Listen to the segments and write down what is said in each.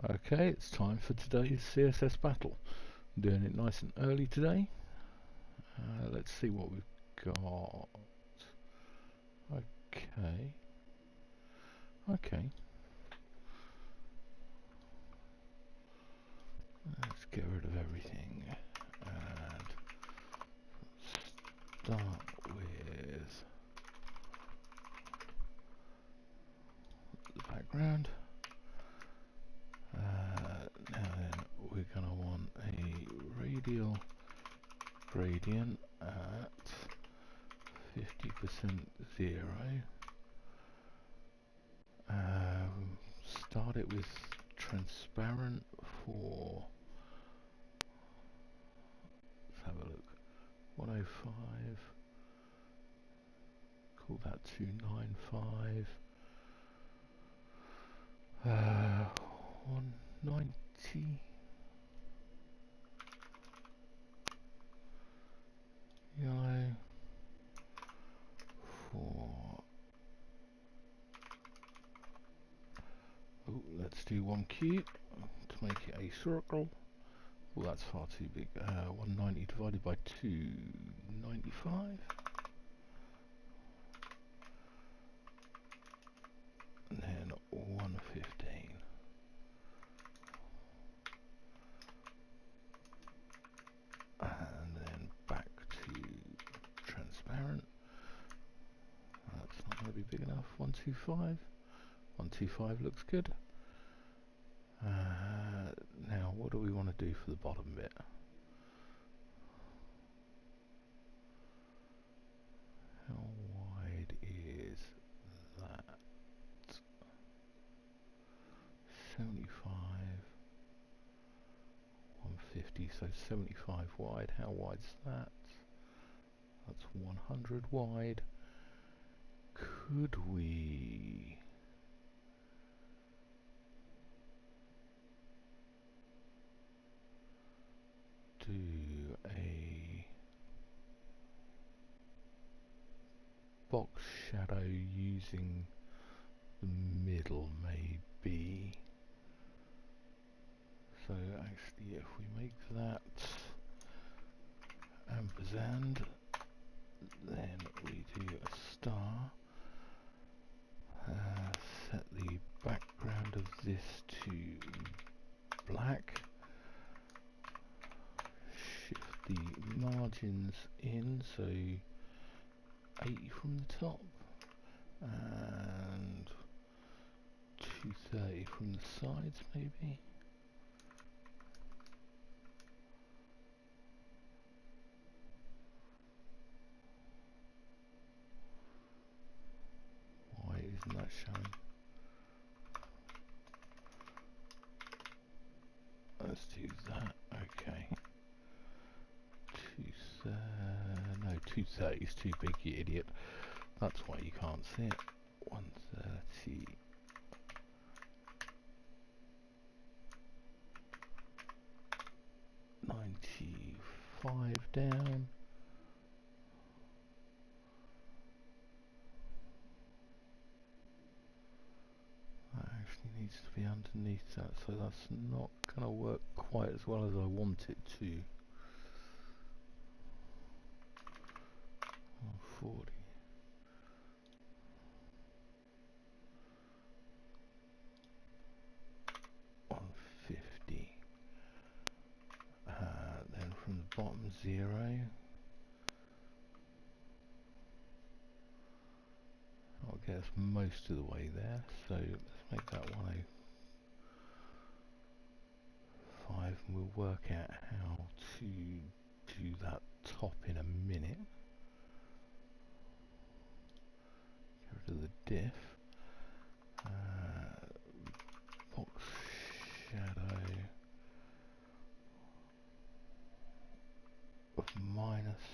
Okay, it's time for today's CSS Battle. I'm doing it nice and early today. Let's see what we've got. Okay. Let's get rid of everything and start with the background. Now then, we're going to want a radial gradient at 50% 0. Start it with transparent for, let's have a look, 105, call that 295, 190, yellow, for, let's do 1 cube to make it a circle. Oh, that's far too big. 190 divided by 295. And then 115. And then back to transparent. That's not going to be big enough. 125. 125 looks good. Now, what do we want to do for the bottom bit? How wide is that? 75, 150, so 75 wide. How wide's that? That's 100 wide. Could we do a box shadow using the middle, maybe? So actually, if we make that ampersand, then we do a star, set the background of this to black, shift the margins in, so 80 from the top and 230 from the sides maybe. Why isn't that showing? Let's do that. Okay. 230 is too big, you idiot. That's why you can't see it. 130. Down. That actually needs to be underneath that, so that's not going to work quite as well as I want it to. 140. Then from the bottom 0. I'll get us most of the way there, so let's make that 105 and we'll work out how to do that top in a minute. Get rid of the diff. Box shadow of minus,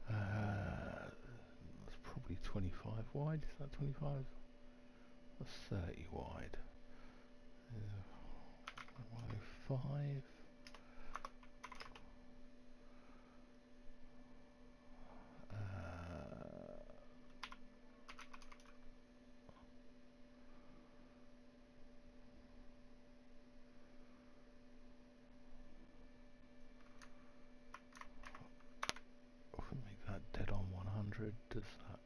that's probably 25 wide. Is that 25? That's 30 wide. 105. does that?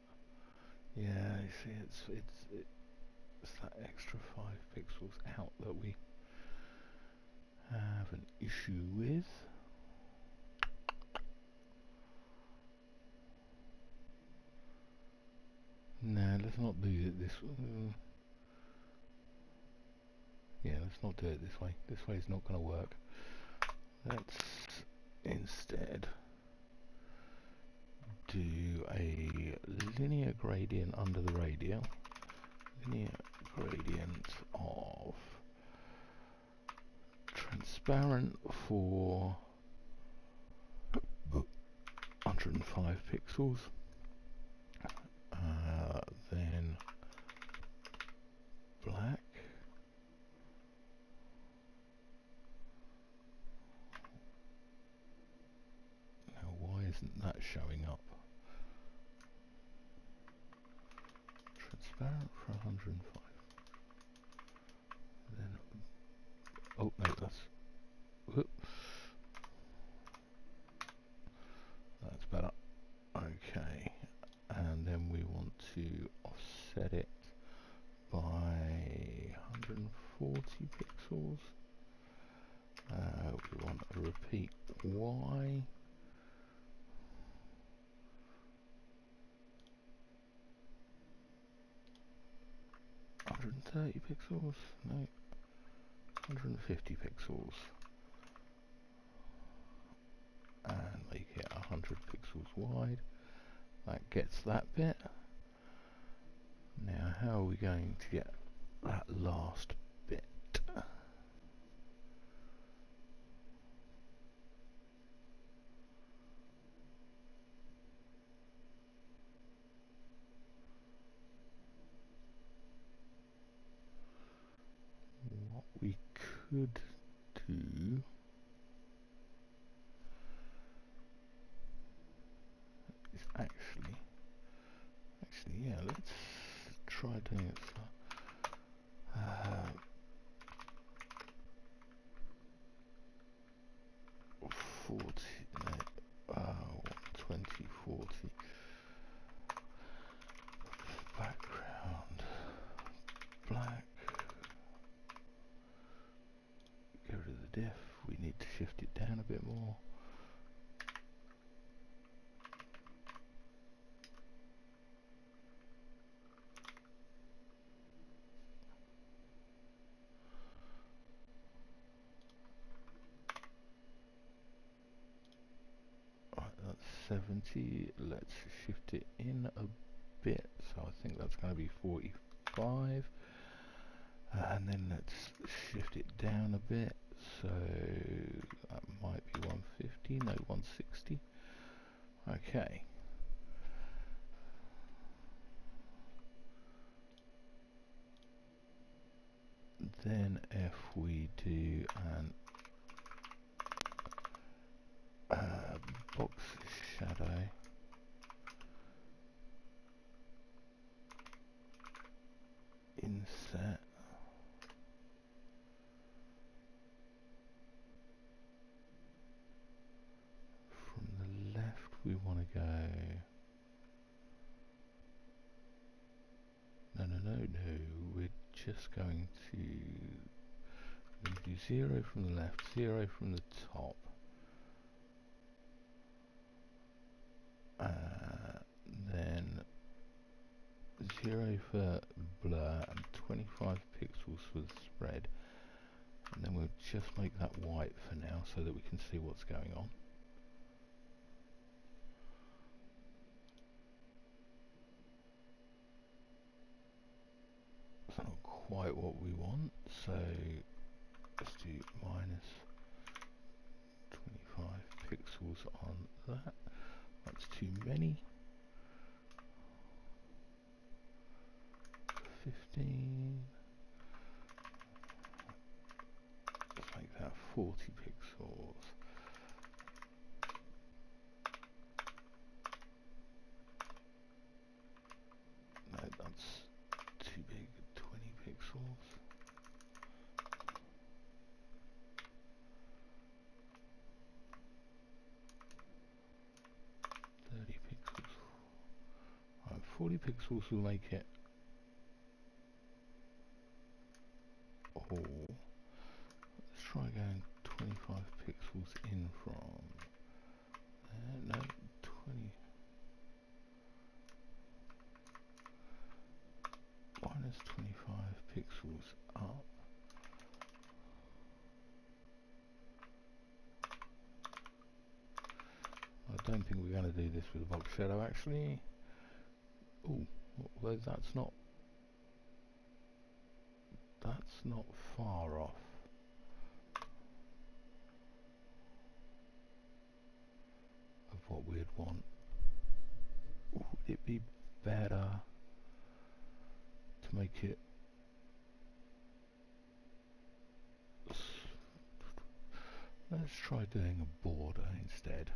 Yeah, you see, it's that extra 5 pixels out that we have an issue with. No, let's not do it this way. Yeah, let's not do it this way. This way is not going to work. Let's instead do a linear gradient under the radial. Linear gradient of transparent for 105 pixels. Then black. Now why isn't that showing up? Transparent for 105. Then, oh no, whoop. That's better. Okay, and then we want to offset it by 140 pixels. We want to repeat Y. $130 pixels? No. 150 pixels. And make it 100 pixels wide. That gets that bit. Now how are we going to get that last bit? What we could do is actually yeah, let's try doing it. 40, no, 20, 40. Background black. Get rid of the diff. We need to shift it down a bit more. Right, that's 70. Let's shift it in a bit. So I think that's going to be 45. And then let's shift it down a bit. So that might be 150. No, 160. Okay. Then if we do an box shadow, inset, from the left we want to go, no, we're just going to do 0 from the left, 0 from the top, then 0 for blur and 25 pixels for the spread, and then we'll just make that white for now so that we can see what's going on. It's not quite what we want, so let's do minus 25 pixels on that. That's too many. 15. Let's make that 40 pixels. No, that's too big. 20 pixels. 30 pixels. many pixels will make it? Oh, let's try going 25 pixels in from no, 20 minus 25 pixels up. I don't think we're going to do this with a box shadow actually. Oh, well that's not far off of what we'd want. Would it be better to make it let's try doing a border instead.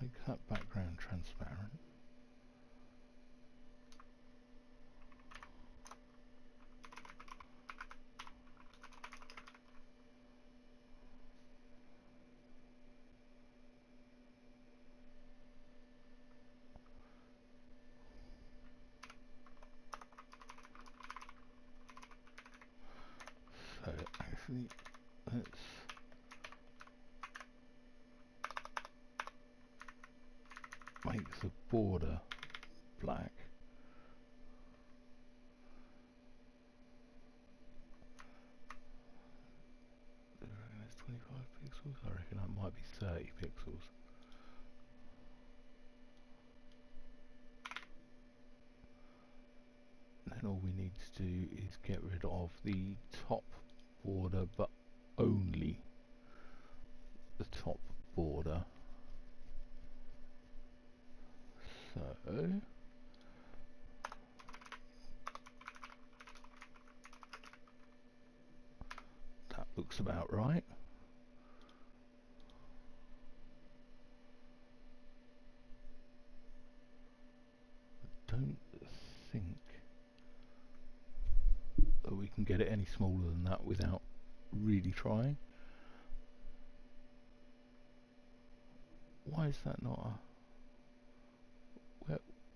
Make that background transparent. So actually, let's make the border black. Do you reckon that's 25 pixels? I reckon that might be 30 pixels. Then all we need to do is get rid of the top border, but only the top border. So that looks about right. I don't think that we can get it any smaller than that without really trying. Why is that not a...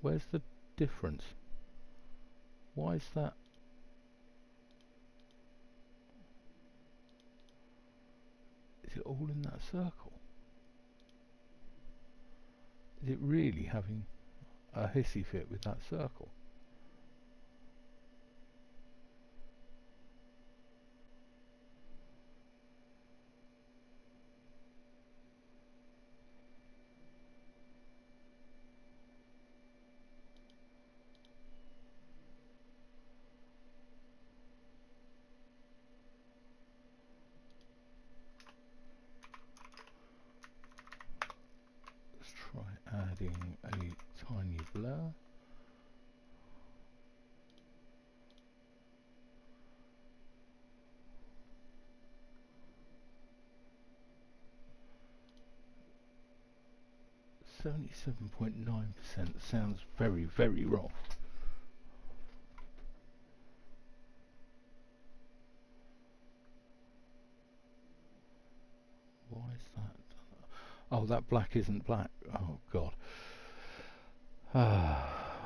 Where's the difference? Why is that? Is it all in that circle? Is it really having a hissy fit with that circle? Try adding a tiny blur. .9% sounds very, very wrong. Why is that? Oh, that black isn't black. Oh God.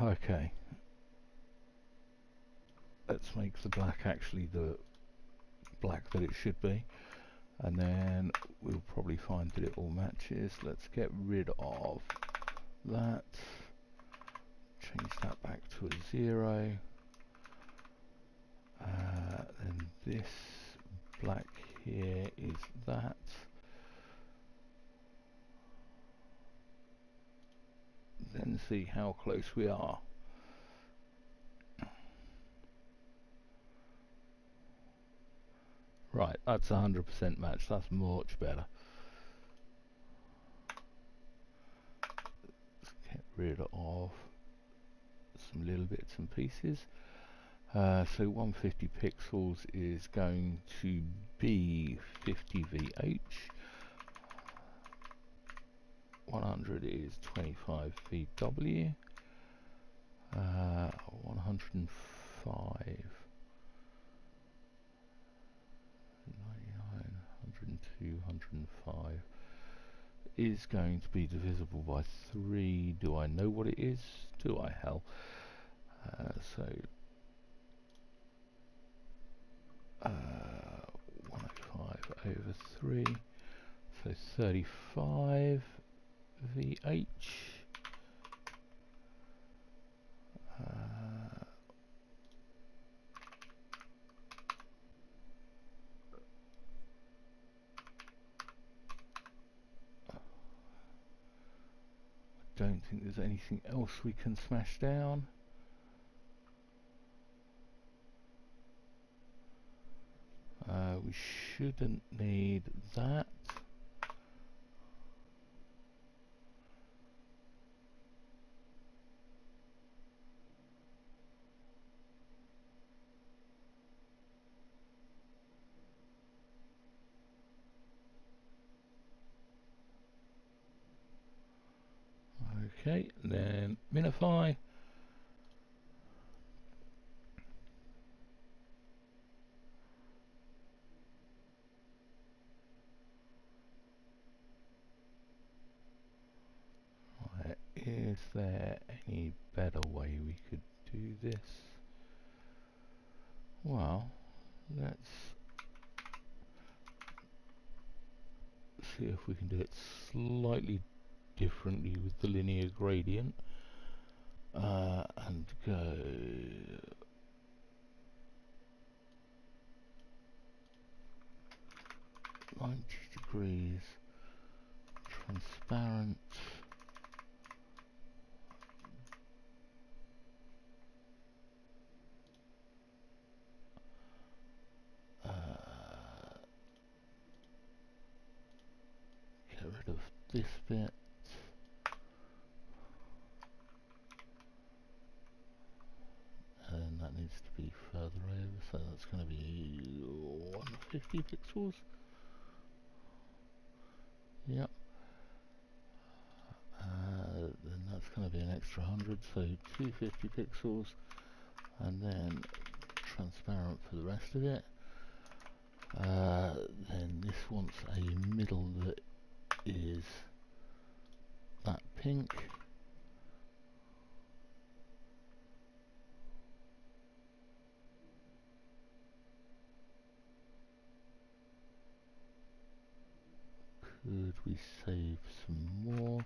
Okay. Let's make the black actually the black that it should be, and then we'll probably find that it all matches. Let's get rid of that. Change that back to a 0. Then this black here is that. Then see how close we are. Right, that's 100% match. That's much better. Let's get rid of some little bits and pieces. So 150 pixels is going to be 50 VH, 100 is 25 VW, 105, 99, 102, 105 is going to be divisible by 3. Do I know what it is? Do I, hell? So 105 over 3, so 35 VH. Don't think there's anything else we can smash down. We shouldn't need that. Okay, then minify. Right, is there any better way we could do this? Well, let's see if we can do it slightly differently with the linear gradient, and go 90 degrees transparent, get rid of this bit, and that needs to be further over, so that's going to be 150 pixels. Yep. Then that's going to be an extra 100, so 250 pixels, and then transparent for the rest of it. Then this wants a middle that is that pink. Could we save some more?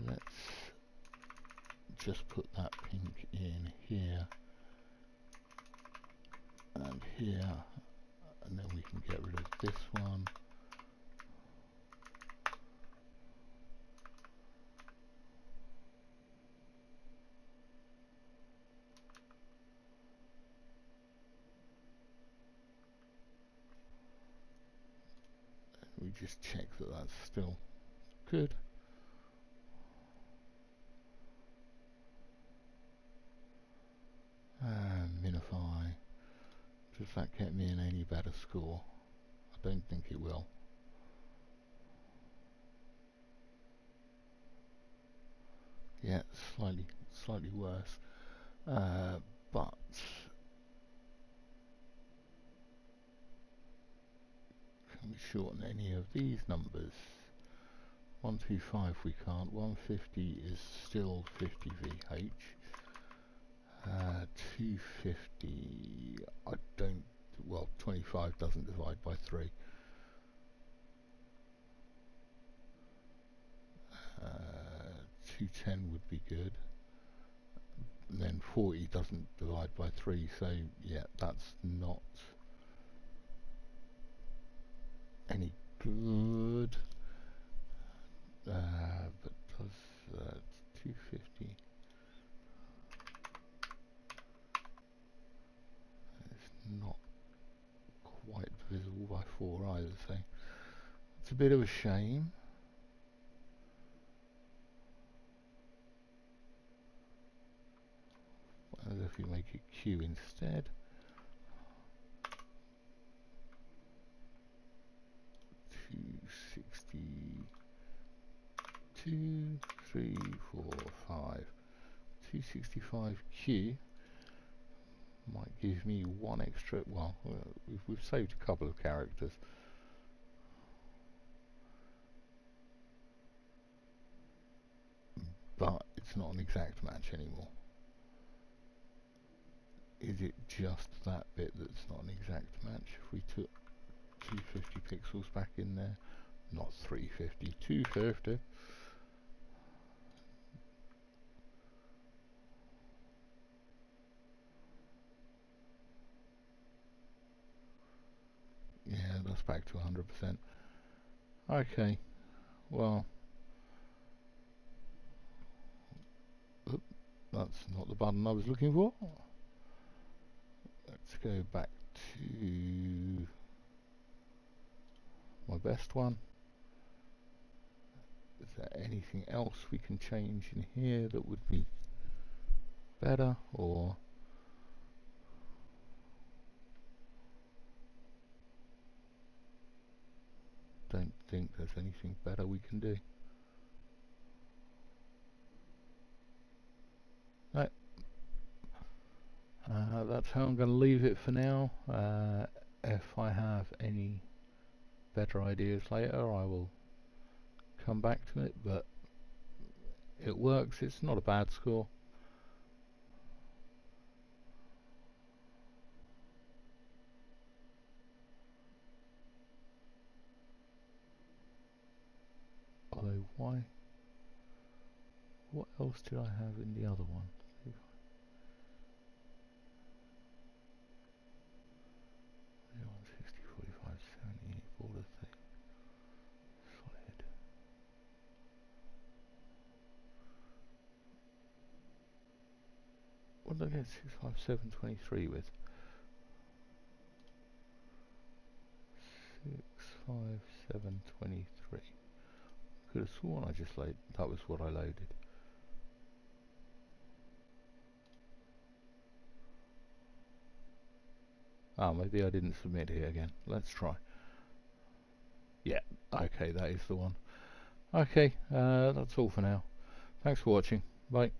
Let's just put that pink in here and here, and then we can get rid of this one. We just check that that's still good. And minify. Does that get me in any better score? I don't think it will. Yeah, slightly worse. But can we shorten any of these numbers? 125 we can't. 150 is still 50 VH. 250, I don't, well, 25 doesn't divide by 3. 210 would be good. And then 40 doesn't divide by 3, so yeah, that's not any good. But does 250? It's not quite visible by 4 either, so it's a bit of a shame. as if we make it Q instead. 262, 3, 4, 5. 265Q might give me one extra. Well, we've saved a couple of characters. But it's not an exact match anymore. Is it just that bit that's not an exact match? If we took 250 pixels back in there, not 350, 250. Yeah, that's back to 100%. Okay, well, that's not the button I was looking for. Let's go back to my best one. Is there anything else we can change in here that would be better, or don't think there's anything better we can do. No. That's how I'm going to leave it for now. If I have any better ideas later, I will come back to it, but it works. It's not a bad score. Although, why? What else did I have in the other one? 60, 45, 70, border thing. Solid. What did I get 657 23 with? 657 23. Could have sworn I just loaded. That was what I loaded. Ah, maybe I didn't submit it again. Let's try. Yeah, okay, that is the one. Okay, that's all for now. Thanks for watching. Bye.